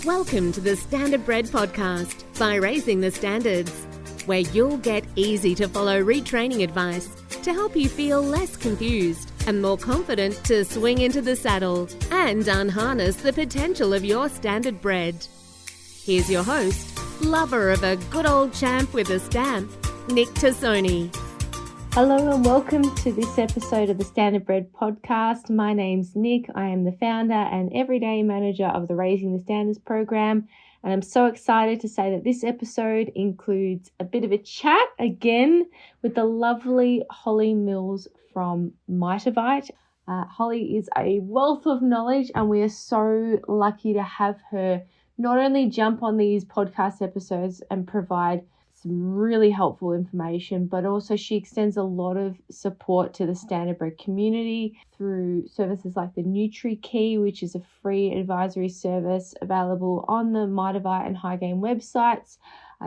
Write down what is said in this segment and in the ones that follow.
Welcome to the Standardbred Podcast by Raising the Standards, where you'll get easy to follow retraining advice to help you feel less confused and more confident to swing into the saddle and unharness the potential of your standardbred. Here's your host, lover of a good old champ with a stamp, Nic Tassoni. Hello and welcome to this episode of the Standardbred Podcast. My name's Nic. I am the founder and everyday manager of the Raising the Standards program. And I'm so excited to say that this episode includes a bit of a chat again with the lovely Holly Mills from Mitavite. Holly is a wealth of knowledge and we are so lucky to have her not only jump on these podcast episodes and provide some really helpful information, but also she extends a lot of support to the Standardbred community through services like the NutriKey, which is a free advisory service available on the Mitavite and High Gain websites.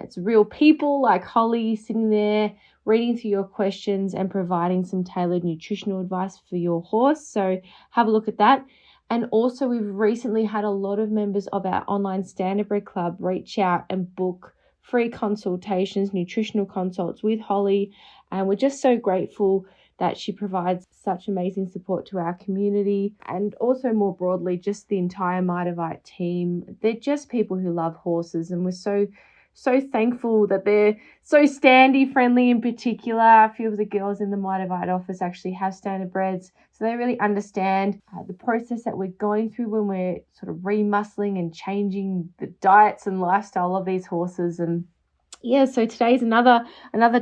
It's real people like Holly sitting there reading through your questions and providing some tailored nutritional advice for your horse. So have a look at that. And also we've recently had a lot of members of our online Standardbred Club reach out and book free consultations, nutritional consults with Holly. And we're just so grateful that she provides such amazing support to our community and also more broadly, just the entire Mitavite team. They're just people who love horses and we're so thankful that they're so standy friendly in particular. A few of the girls in the Mitavite office actually have standardbreds, so they really understand the process that we're going through when we're sort of remuscling and changing the diets and lifestyle of these horses. And yeah, so today's another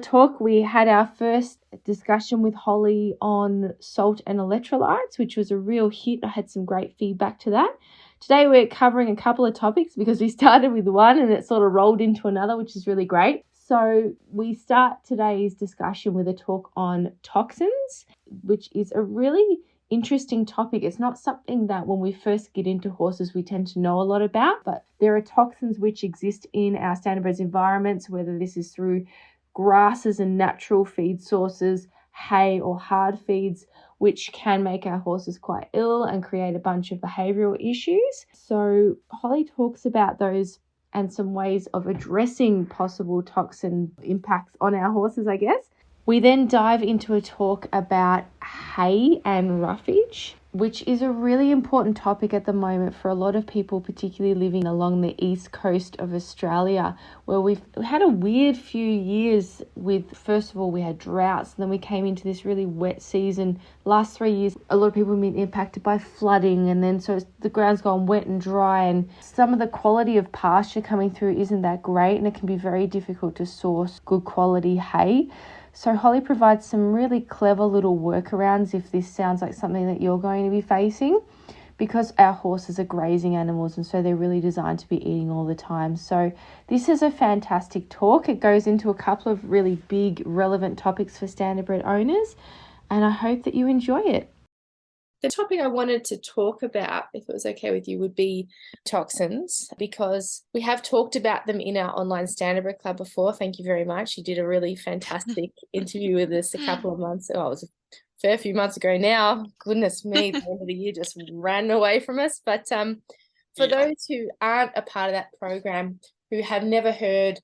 talk. We had our first discussion with Holly on salt and electrolytes, which was a real hit. I had some great feedback to that. Today we're covering a couple of topics because we started with one and it sort of rolled into another, which is really great. So we start today's discussion with a talk on toxins, which is a really interesting topic. It's not something that when we first get into horses we tend to know a lot about, but there are toxins which exist in our standardbred environments, whether this is through grasses and natural feed sources, hay or hard feeds, which can make our horses quite ill and create a bunch of behavioural issues. So Holly talks about those and some ways of addressing possible toxin impacts on our horses, I guess. We then dive into a talk about hay and roughage, which is a really important topic at the moment for a lot of people, particularly living along the east coast of Australia, where we've had a weird few years with, first of all, we had droughts, and then we came into this really wet season. Last 3 years, a lot of people have been impacted by flooding, and then so the ground's gone wet and dry, and some of the quality of pasture coming through isn't that great, and it can be very difficult to source good quality hay. So Holly provides some really clever little workarounds if this sounds like something that you're going to be facing, because our horses are grazing animals and so they're really designed to be eating all the time. So this is a fantastic talk. It goes into a couple of really big relevant topics for standardbred owners and I hope that you enjoy it. The topic I wanted to talk about, if it was okay with you, would be toxins, because we have talked about them in our online Standardbred Club before. Thank you very much. You did a really fantastic interview with us a couple of months ago. It was a fair few months ago now. Goodness me, the end of the year just ran away from us. But for those who aren't a part of that program, who have never heard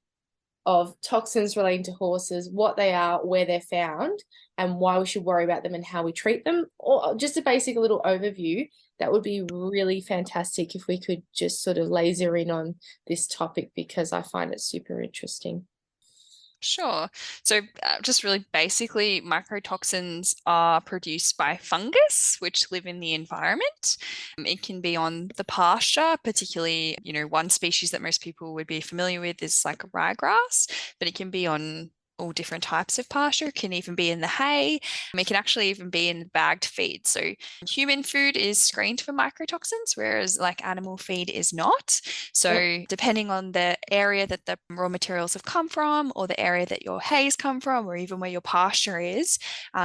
of toxins relating to horses, what they are, where they're found, and why we should worry about them and how we treat them, or just a basic little overview, that would be really fantastic if we could just sort of laser in on this topic because I find it super interesting. Sure. So just really basically, microtoxins are produced by fungus, which live in the environment. It can be on the pasture, particularly, one species that most people would be familiar with is like a ryegrass, but it can be on all different types of pasture. It can even be in the hay. It can actually even be in bagged feed. So human food is screened for microtoxins, whereas like animal feed is not. So depending on the area that the raw materials have come from, or the area that your hay's come from, or even where your pasture is,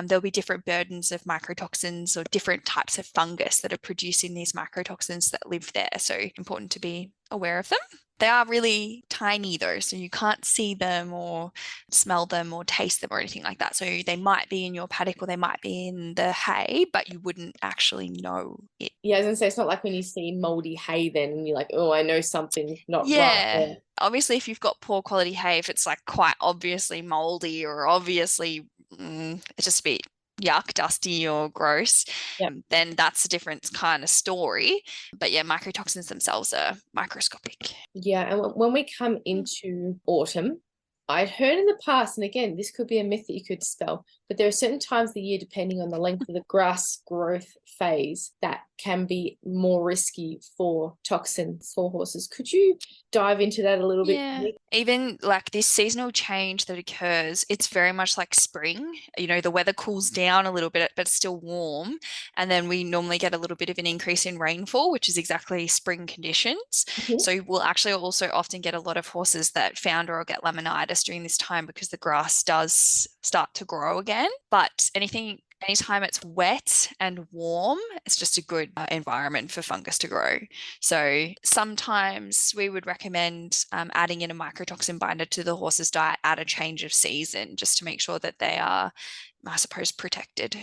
there'll be different burdens of microtoxins or different types of fungus that are producing these microtoxins that live there. So important to be aware of them. They are really tiny though, so you can't see them or smell them or taste them or anything like that. So they might be in your paddock or they might be in the hay, but you wouldn't actually know it. Yeah, I was gonna say, it's not like when you see moldy hay then and you're like, oh, I know something's not right Yeah. there. Obviously, if you've got poor quality hay, if it's like quite obviously moldy or obviously it's just a bit yuck, dusty or gross, Yeah. then that's a different kind of story. But yeah, mycotoxins themselves are microscopic. Yeah, and when we come into autumn, I'd heard in the past, and again, this could be a myth that you could dispel, but there are certain times of the year, depending on the length of the grass growth phase, that can be more risky for toxins for horses. Could you dive into that a little bit? Yeah, even like this seasonal change that occurs, it's very much like spring. The weather cools down a little bit, but it's still warm. And then we normally get a little bit of an increase in rainfall, which is exactly spring conditions. Mhm. So we'll actually also often get a lot of horses that founder or get laminitis during this time because the grass does start to grow again. But anytime it's wet and warm, it's just a good environment for fungus to grow. So sometimes we would recommend adding in a mycotoxin binder to the horse's diet at a change of season, just to make sure that they are, I suppose, protected.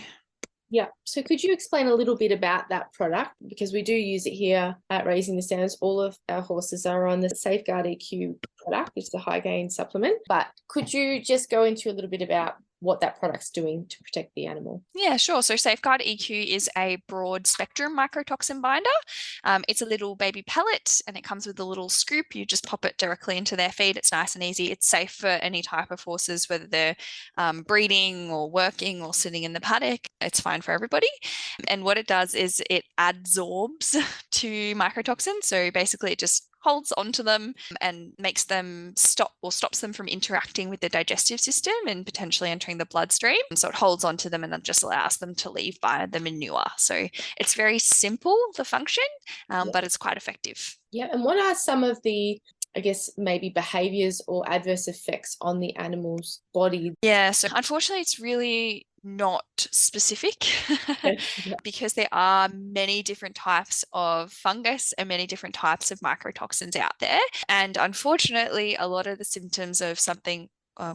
Yeah. So could you explain a little bit about that product? Because we do use it here at Raising the Standards. All of our horses are on the Safeguard EQ product, which is a high gain supplement. But could you just go into a little bit about what that product's doing to protect the animal? Yeah, sure. So Safeguard EQ is a broad spectrum mycotoxin binder. It's a little baby pellet and it comes with a little scoop. You just pop it directly into their feed. It's nice and easy. It's safe for any type of horses, whether they're breeding or working or sitting in the paddock. It's fine for everybody. And what it does is it adsorbs to mycotoxins. So basically it just holds onto them and makes them stops them from interacting with the digestive system and potentially entering the bloodstream. And so it holds onto them and then just allows them to leave by the manure. So it's very simple, the function, but it's quite effective. Yeah. And what are some of the, I guess, maybe behaviors or adverse effects on the animal's body? Yeah, so unfortunately it's really not specific because there are many different types of fungus and many different types of mycotoxins out there. And unfortunately, a lot of the symptoms of something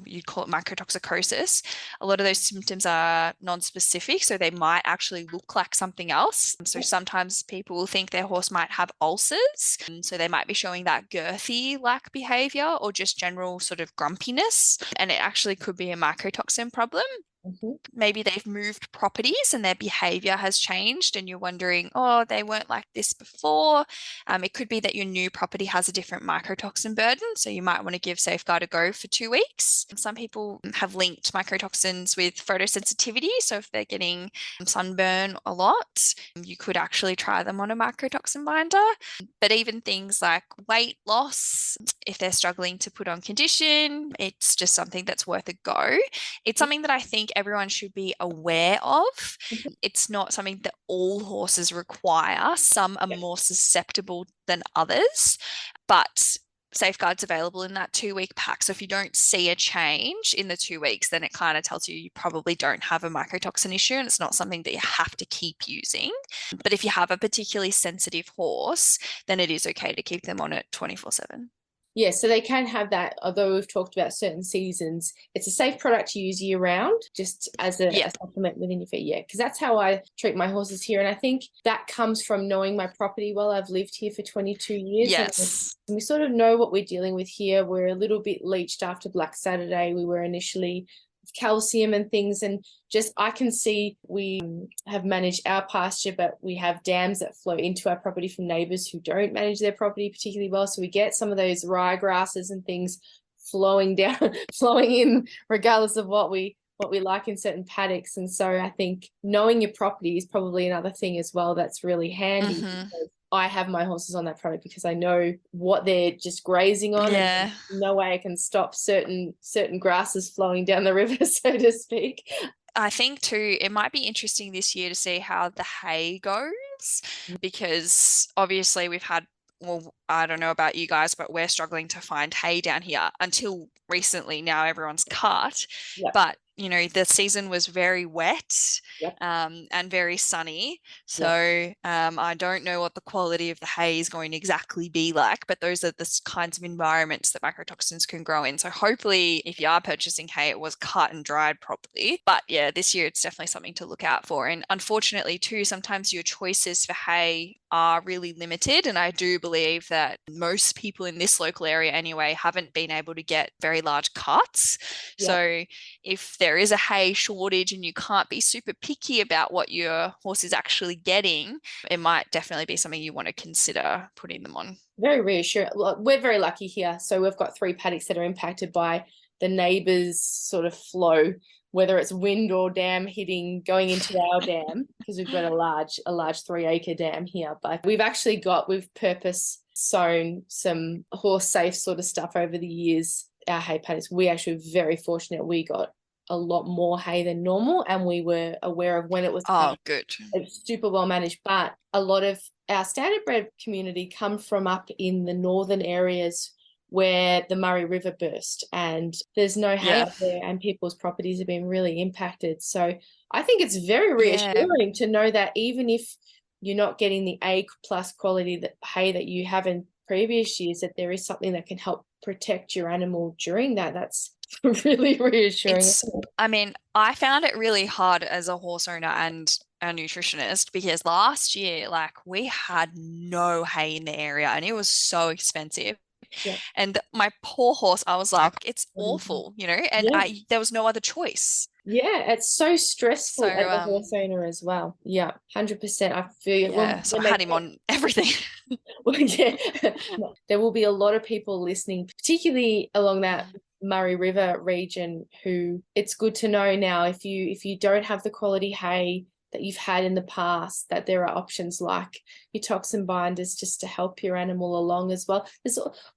you'd call it mycotoxicosis, a lot of those symptoms are non-specific, so they might actually look like something else. So sometimes people will think their horse might have ulcers, so they might be showing that girthy-like behavior or just general sort of grumpiness, and it actually could be a mycotoxin problem. Mm-hmm. Maybe they've moved properties and their behavior has changed and you're wondering, oh, they weren't like this before. It could be that your new property has a different mycotoxin burden, so you might want to give Safeguard a go for 2 weeks. Some people have linked mycotoxins with photosensitivity, so if they're getting sunburn a lot, you could actually try them on a mycotoxin binder. But even things like weight loss, if they're struggling to put on condition, it's just something that's worth a go. It's something that I think everyone should be aware of. It's not something that all horses require. Some are more susceptible than others, but Safeguard's available in that 2-week pack. So if you don't see a change in the 2 weeks, then it kind of tells you probably don't have a mycotoxin issue and it's not something that you have to keep using. But if you have a particularly sensitive horse, then it is okay to keep them on it 24/7. Yeah, so they can have that, although we've talked about certain seasons. It's a safe product to use year round, just as a supplement within your feed. Yeah, because that's how I treat my horses here. And I think that comes from knowing my property well. I've lived here for 22 years. Yes. And we sort of know what we're dealing with here. We're a little bit leached after Black Saturday. We were initially calcium and things, and just I can see we have managed our pasture, but we have dams that flow into our property from neighbours who don't manage their property particularly well, so we get some of those ryegrasses and things flowing in regardless of what we like in certain paddocks. And so I think knowing your property is probably another thing as well that's really handy. Because I have my horses on that product because I know what they're just grazing on. Yeah. And no way I can stop certain grasses flowing down the river, so to speak. I think too, it might be interesting this year to see how the hay goes, because obviously we've had, well, I don't know about you guys, but we're struggling to find hay down here until recently. Now everyone's cut, but the season was very wet. Yep. And very sunny. So I don't know what the quality of the hay is going to exactly be like, but those are the kinds of environments that mycotoxins can grow in. So hopefully if you are purchasing hay, it was cut and dried properly. But yeah, this year it's definitely something to look out for. And unfortunately too, sometimes your choices for hay are really limited. And I do believe that most people in this local area anyway haven't been able to get very large cuts. So if there is a hay shortage and you can't be super picky about what your horse is actually getting, it might definitely be something you want to consider putting them on. Very reassuring. We're very lucky here. So we've got 3 paddocks that are impacted by the neighbours' sort of flow, whether it's wind or dam going into our dam, because we've got a large 3-acre dam here. But we've purpose sown some horse safe sort of stuff over the years. Our hay paddocks, we actually were very fortunate. We got a lot more hay than normal, and we were aware of when it was good. It's super well managed. But a lot of our standardbred community come from up in the northern areas where the Murray River burst, and there's no hay up there, and people's properties have been really impacted. So I think it's very reassuring to know that even if you're not getting the A+ quality hay that you have in previous years, that there is something that can help protect your animal during that. That's really reassuring. I found it really hard as a horse owner and a nutritionist, because last year, we had no hay in the area and it was so expensive. And my poor horse, I was like, it's awful, and there was no other choice. It's so stressful as a horse owner as well. 100%. I feel so I had him on everything. There will be a lot of people listening, particularly along that Murray River region, who it's good to know now, if you don't have the quality hay that you've had in the past, that there are options like your toxin binders just to help your animal along as well.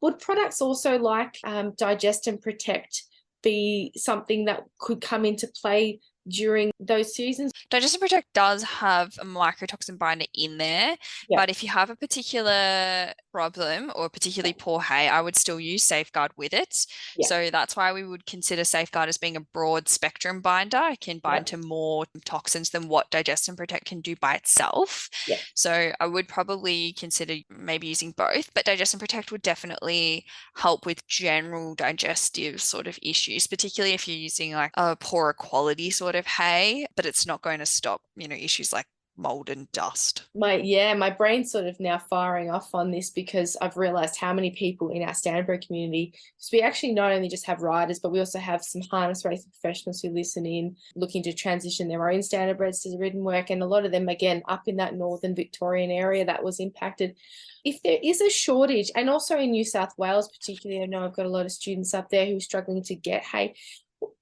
Would products also like Digest and Protect be something that could come into play during those seasons? Digest and Protect does have a mycotoxin binder in there, but if you have a particular problem or particularly poor hay, I would still use Safeguard with it. So that's why we would consider Safeguard as being a broad spectrum binder. It can bind to more toxins than what Digest and Protect can do by itself. So I would probably consider maybe using both, but Digest and Protect would definitely help with general digestive sort of issues, particularly if you're using a poorer quality sort of hay, but it's not going to stop, issues like mold and dust. My brain's sort of now firing off on this, because I've realized how many people in our standardbred community, because we actually not only just have riders, but we also have some harness racing professionals who listen in, looking to transition their own standardbreds to ridden work, and a lot of them, again, up in that northern Victorian area that was impacted. If there is a shortage, and also in New South Wales particularly, I know I've got a lot of students up there who are struggling to get hay.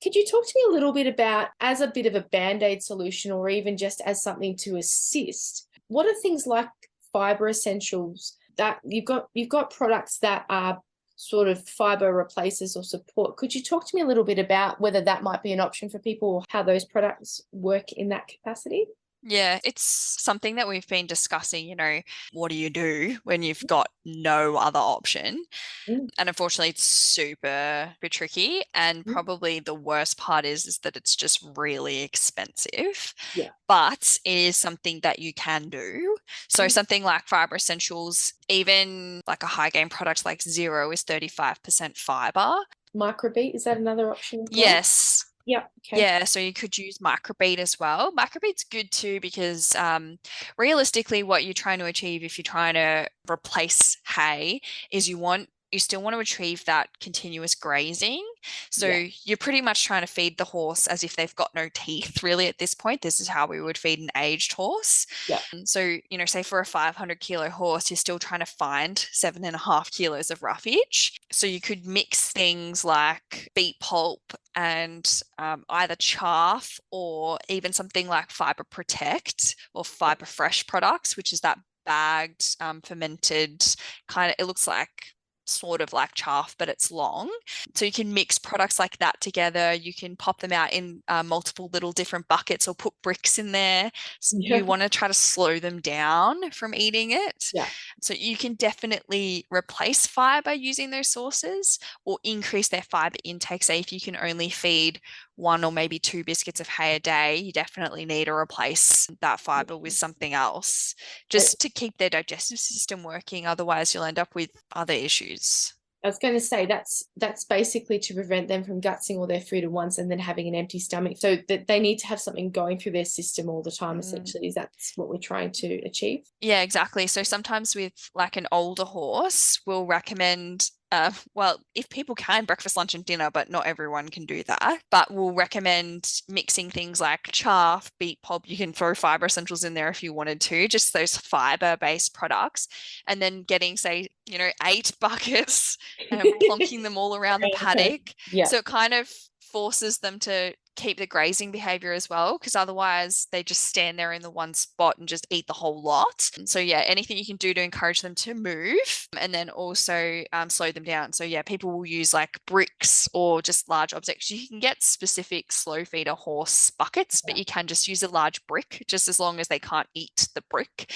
Could you talk to me a little bit about, as a bit of a Band-Aid solution, or even just as something to assist, what are things like fibre essentials that you've got products that are sort of fibre replacers or support? Could you talk to me a little bit about whether that might be an option for people, or how those products work in that capacity? Yeah, it's something that we've been discussing, what do you do when you've got no other option? And unfortunately, it's super tricky. And probably the worst part is that it's just really expensive. But it is something that you can do. So something like Fibre Essentials, even like a high gain product like Zero, is 35% fibre. Microbeat, is that another option? Yes. Okay. Yeah, so you could use microbeat as well. Microbeat's good too, because realistically what you're trying to achieve if you're trying to replace hay is you still want to achieve that continuous grazing. So you're pretty much trying to feed the horse as if they've got no teeth really at this point. This is how we would feed an aged horse. So, say for a 500 kilo horse, you're still trying to find 7.5 kilos of roughage. So you could mix things like beet pulp and either chaff, or even something like Fibre Protect or Fibre Fresh products, which is that bagged, fermented kind of, it looks like sort of like chaff, but it's long. So you can mix products like that together. You can pop them out in multiple little different buckets, or put bricks in there. So you want to try to slow them down from eating it. So you can definitely replace fiber using those sources, or increase their fiber intake. Say if you can only feed 1 or maybe 2 biscuits of hay a day, you definitely need to replace that fiber with something else just to keep their digestive system working. Otherwise, you'll end up with other issues. I was going to say that's basically to prevent them from gutsing all their food at once and then having an empty stomach. So that they need to have something going through their system all the time, essentially. Is that's what we're trying to achieve? Yeah, exactly. So sometimes with like an older horse, we'll recommend well, if people can, breakfast, lunch and dinner, but not everyone can do that. But we'll recommend mixing things like chaff, beet pulp. You can throw fiber essentials in there if you wanted to, just those fiber-based products. And then getting, say, 8 buckets and plonking them all around the paddock. Yeah. So it kind of forces them to keep the grazing behavior as well, because otherwise they just stand there in the one spot and just eat the whole lot. And so yeah, anything you can do to encourage them to move and then also slow them down. So yeah, people will use like bricks or just large objects. You can get specific slow feeder horse buckets, but you can just use a large brick, just as long as they can't eat the brick.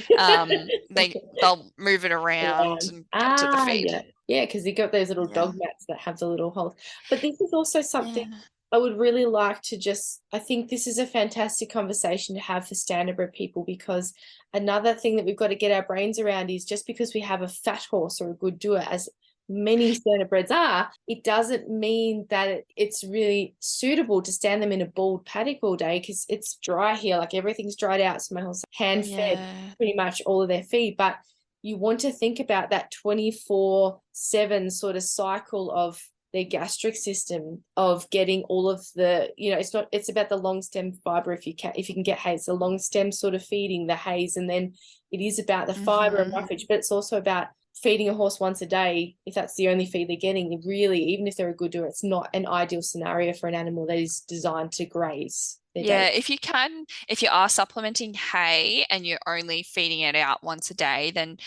They'll move it around and get to the feed. Yeah, because you got those little dog mats that have the little holes. But this is also something I would really like to I think this is a fantastic conversation to have for standardbred people, because another thing that we've got to get our brains around is just because we have a fat horse or a good doer, as many standardbreds are, it doesn't mean that it's really suitable to stand them in a bald paddock all day, because it's dry here. Like everything's dried out. So my horse hand-fed pretty much all of their feed. But you want to think about that 24/7 sort of cycle of their gastric system, of getting all of the, it's about the long stem fiber. If you can get hay, it's a long stem sort of feeding the hays, and then it is about the fiber and roughage, but it's also about feeding a horse once a day. If that's the only feed they're getting, really, even if they're a good doer, it's not an ideal scenario for an animal that is designed to graze. Yeah, if you are supplementing hay and you're only feeding it out once a day, then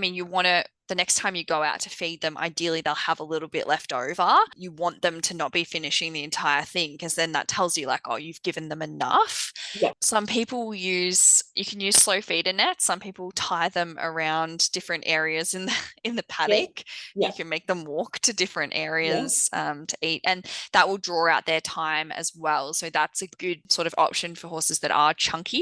you want to, the next time you go out to feed them, ideally they'll have a little bit left over. You want them to not be finishing the entire thing, because then that tells you like, oh, you've given them enough. Yeah. Some people you can use slow feeder nets. Some people tie them around different areas in the paddock. Yeah. You can make them walk to different areas to eat, and that will draw out their time as well. So that's a good sort of option for horses that are chunky,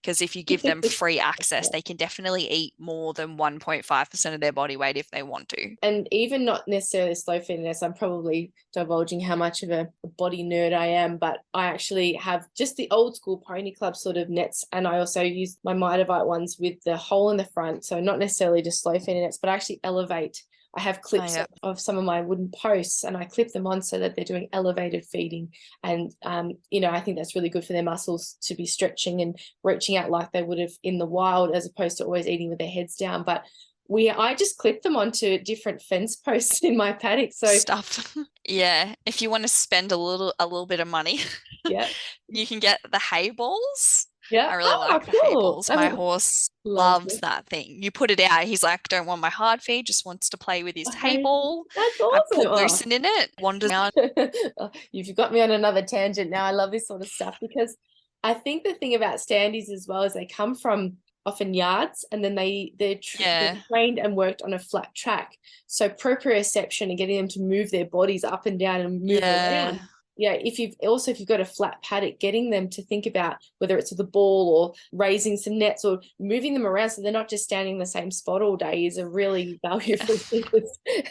because if you give them free access, they can definitely eat more than 1.5% of their body weight if they want to. And even not necessarily slow feediness, I'm probably divulging how much of a body nerd I am, but I actually have just the old school Pony Club sort of nets, and I also use my Mitavite ones with the hole in the front, so not necessarily just slow feeding nets, but I actually elevate. I have clips of some of my wooden posts, and I clip them on so that they're doing elevated feeding. And, I think that's really good for their muscles to be stretching and reaching out like they would have in the wild, as opposed to always eating with their heads down. But I just clip them onto different fence posts in my paddock. So stuff. Yeah. If you want to spend a little bit of money, you can get the hay balls. Yeah. I really like the hay balls. My horse loves that thing. You put it out, he's like, don't want my hard feed, just wants to play with his hay ball. That's awesome. I put lucerne in it, wanders around. You've got me on another tangent now. I love this sort of stuff, because I think the thing about standies as well is they come from often yards, and then they're trained and worked on a flat track. So proprioception and getting them to move their bodies up and down and move around. Yeah, if you've got a flat paddock, getting them to think about whether it's with a ball or raising some nets or moving them around so they're not just standing in the same spot all day is a really valuable thing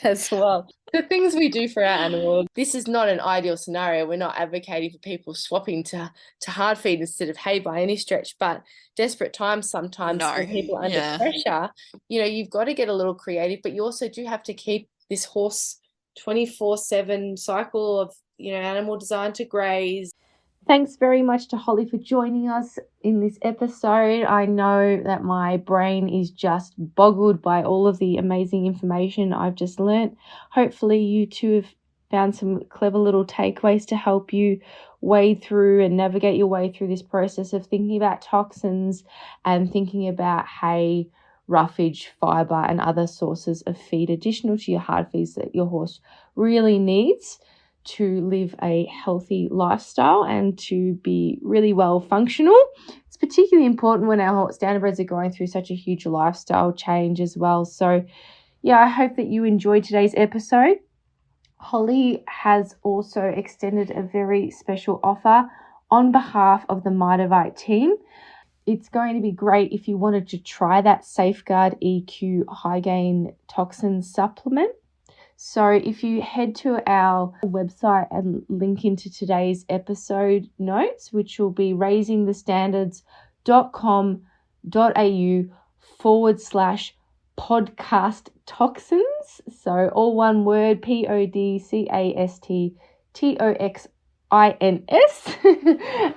as well. The things we do for our animals, this is not an ideal scenario. We're not advocating for people swapping to hard feed instead of hay by any stretch, but desperate times sometimes when people are under pressure, you've got to get a little creative, but you also do have to keep this horse 24/7 cycle of animal designed to graze. Thanks very much to Holly for joining us in this episode. I know that my brain is just boggled by all of the amazing information I've just learnt. Hopefully you too have found some clever little takeaways to help you wade through and navigate your way through this process of thinking about toxins and thinking about hay, roughage, fibre and other sources of feed additional to your hard feeds that your horse really needs to live a healthy lifestyle and to be really well functional. It's particularly important when our standardbreds are going through such a huge lifestyle change as well. So, I hope that you enjoyed today's episode. Holly has also extended a very special offer on behalf of the Mitavite team. It's going to be great if you wanted to try that Safeguard EQ High Gain Toxin supplement. So if you head to our website and link into today's episode notes, which will be raisingthestandards.com.au/podcast toxins. So all one word, PODCASTTOXINS.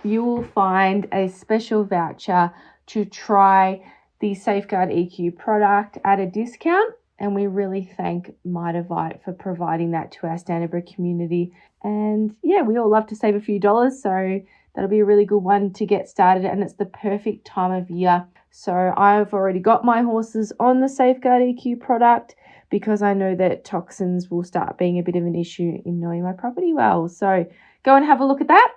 You will find a special voucher to try the Safeguard EQ product at a discount. And we really thank Mitavite for providing that to our Standardbred community. And yeah, we all love to save a few dollars, so that'll be a really good one to get started. And it's the perfect time of year. So I've already got my horses on the Safeguard EQ product because I know that toxins will start being a bit of an issue in knowing my property well. So go and have a look at that.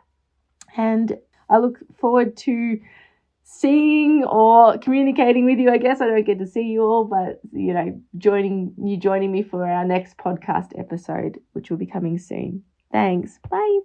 And I look forward to seeing or communicating with you. I guess I don't get to see you all, but joining me for our next podcast episode, which will be coming soon. Thanks. Bye.